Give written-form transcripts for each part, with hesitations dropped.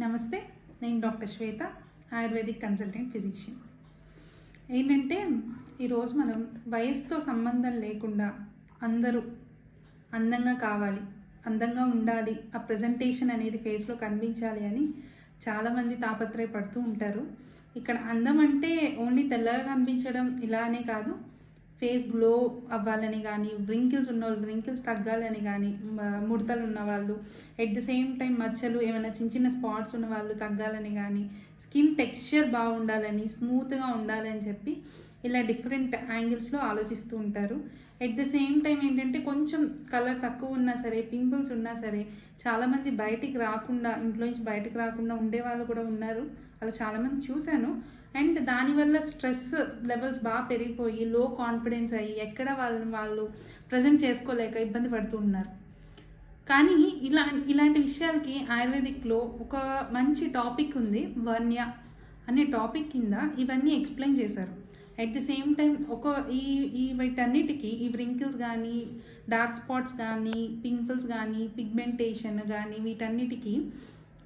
నమస్తే, నేను డాక్టర్ శ్వేత, ayurvedic consultant physician. ఏంటంటే ఈరోజు మనం వయసుతో సంబంధం లేకుండా అందరూ అందంగా కావాలి, అందంగా ఉండాలి, ఆ ప్రజెంటేషన్ అనేది ఫేస్లో కనిపించాలి అని చాలామంది తాపత్రయపడుతూ ఉంటారు. ఇక్కడ అందం అంటే ఓన్లీ తెల్లగా కనిపించడం ఇలానే కాదు, ఫేస్ గ్లో అవ్వాలని కానీ, వ్రింకిల్స్ ఉన్న వాళ్ళు వ్రింకిల్స్ తగ్గాలని కానీ, ముడతలు ఉన్నవాళ్ళు, ఎట్ ద సేమ్ టైం మచ్చలు ఏమైనా చిన్న చిన్న స్పాట్స్ ఉన్న వాళ్ళు తగ్గాలని కానీ, స్కిన్ టెక్స్చర్ బాగుండాలని, స్మూత్గా ఉండాలని చెప్పి ఇలా డిఫరెంట్ యాంగిల్స్లో ఆలోచిస్తూ ఉంటారు. ఎట్ ద సేమ్ టైం ఏంటంటే కొంచెం కలర్ తక్కువ ఉన్నా సరే, పింపుల్స్ ఉన్నా సరే చాలామంది బయటికి రాకుండా, ఇంట్లో నుంచి బయటకు రాకుండా ఉండే వాళ్ళు కూడా ఉన్నారు. అలా చాలామంది చూశాను. అండ్ దానివల్ల స్ట్రెస్ లెవెల్స్ బాగా పెరిగిపోయి లో కాన్ఫిడెన్స్ అయ్యి ఎక్కడ వాళ్ళు ప్రజెంట్ చేసుకోలేక ఇబ్బంది పడుతూ ఉన్నారు. కానీ ఇలాంటి విషయాలకి ఆయుర్వేదిక్లో ఒక మంచి టాపిక్ ఉంది, వర్ణ్య అనే టాపిక్ కింద ఇవన్నీ ఎక్స్ప్లెయిన్ చేశారు. అట్ ది సేమ్ టైం వీటన్నిటికీ ఈ వ్రింకిల్స్ కానీ, డార్క్ స్పాట్స్ కానీ, పింపుల్స్ కానీ, పిగ్మెంటేషన్ కానీ వీటన్నిటికీ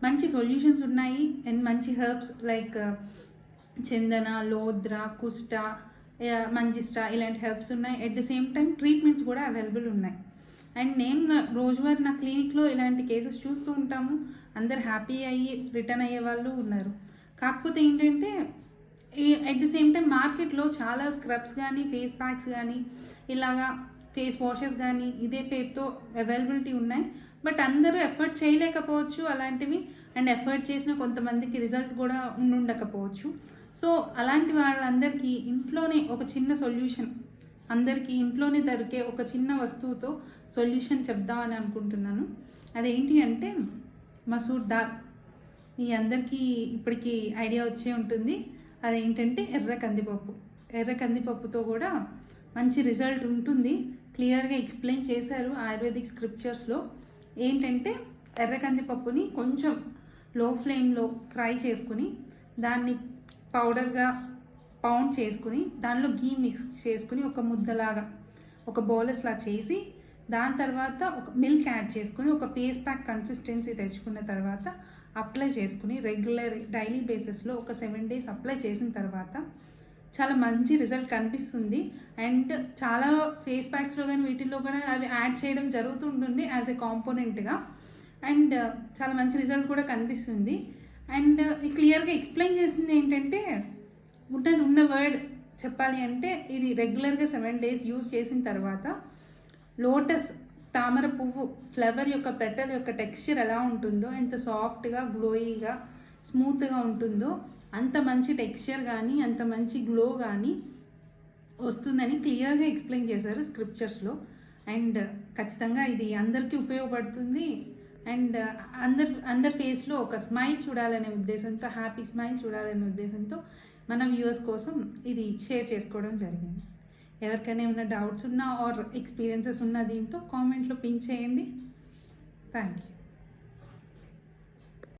మంచి సొల్యూషన్స్ ఉన్నాయి. అండ్ మంచి హెర్బ్స్ లైక్ చందన, లోద్ర, కుష్ట, మంజిస్ట్రా ఇలాంటి హెర్బ్స్ ఉన్నాయి. At the same time treatments కూడా అవైలబుల్ ఉన్నాయి. అండ్ నేను రోజువారీ నా క్లినిక్లో ఇలాంటి కేసెస్ చూస్తూ ఉంటాము. అందరు హ్యాపీ అయ్యి రిటర్న్ అయ్యే వాళ్ళు ఉన్నారు. కాకపోతే ఏంటంటే ఎట్ ది సేమ్ టైం మార్కెట్లో చాలా స్క్రబ్స్ కానీ, ఫేస్ ప్యాక్స్ కానీ, ఇలాగా ఫేస్ వాషెస్ కానీ ఇదే పేరుతో అవైలబిలిటీ ఉన్నాయి. బట్ అందరూ ఎఫర్ట్ చేయలేకపోవచ్చు అలాంటివి. అండ్ ఎఫర్ట్ చేసిన కొంతమందికి రిజల్ట్ కూడా ఉండకపోవచ్చు. సో అలాంటి వాళ్ళందరికీ ఇంట్లోనే ఒక చిన్న సొల్యూషన్, అందరికీ ఇంట్లోనే దొరికే ఒక చిన్న వస్తువుతో సొల్యూషన్ చెప్దామని అనుకుంటున్నాను. అదేంటి అంటే మసూర్ దాల్. మీ అందరికీ ఇప్పటికీ ఐడియా వచ్చే ఉంటుంది. అదేంటంటే ఎర్ర కందిపప్పు. ఎర్ర కందిపప్పుతో కూడా మంచి రిజల్ట్ ఉంటుంది. క్లియర్గా ఎక్స్ప్లెయిన్ చేశారు ఆయుర్వేదిక్ స్క్రిప్చర్స్లో. ఏంటంటే ఎర్ర కందిపప్పుని కొంచెం లో ఫ్లేమ్లో ఫ్రై చేసుకుని, దాన్ని పౌడర్గా పౌండ్ చేసుకుని, దానిలో గీ మిక్స్ చేసుకుని ఒక ముద్దలాగా ఒక బౌలెస్లా చేసి, దాని తర్వాత ఒక మిల్క్ యాడ్ చేసుకుని ఒక ఫేస్ ప్యాక్ కన్సిస్టెన్సీ తెచ్చుకున్న తర్వాత అప్లై చేసుకుని రెగ్యులర్ డైలీ బేసిస్లో ఒక 7 days అప్లై చేసిన తర్వాత చాలా మంచి రిజల్ట్ కనిపిస్తుంది. అండ్ చాలా ఫేస్ ప్యాక్స్లో కానీ వీటిల్లో కూడా అవి యాడ్ చేయడం జరుగుతుంటుంది యాజ్ ఎ కాంపోనెంట్గా. అండ్ చాలా మంచి రిజల్ట్ కూడా కనిపిస్తుంది. అండ్ క్లియర్గా ఎక్స్ప్లెయిన్ చేసింది ఏంటంటే, ఉన్న వర్డ్ చెప్పాలి అంటే ఇది రెగ్యులర్గా 7 days యూజ్ చేసిన తర్వాత లోటస్ తామర పువ్వు ఫ్లవర్ యొక్క పెటల్ యొక్క టెక్స్చర్ ఎలా ఉంటుందో, ఎంత సాఫ్ట్గా, గ్లోయీగా, స్మూత్గా ఉంటుందో అంత మంచి టెక్స్చర్ కానీ, అంత మంచి గ్లో కానీ వస్తుందని క్లియర్గా ఎక్స్ప్లెయిన్ చేశారు స్క్రిప్చర్స్లో. అండ్ ఖచ్చితంగా ఇది అందరికీ ఉపయోగపడుతుంది. అండ్ అందరి ఫేస్లో ఒక స్మైల్ చూడాలనే ఉద్దేశంతో, హ్యాపీ స్మైల్ చూడాలనే ఉద్దేశంతో మన వ్యూవర్స్ కోసం ఇది షేర్ చేసుకోవడం జరిగింది. ఎవరికైనా ఏమైనా డౌట్స్ ఉన్నా ఆర్ ఎక్స్పీరియన్సెస్ ఉన్నా దీంతో కామెంట్లో పిన్ చేయండి. Thank you.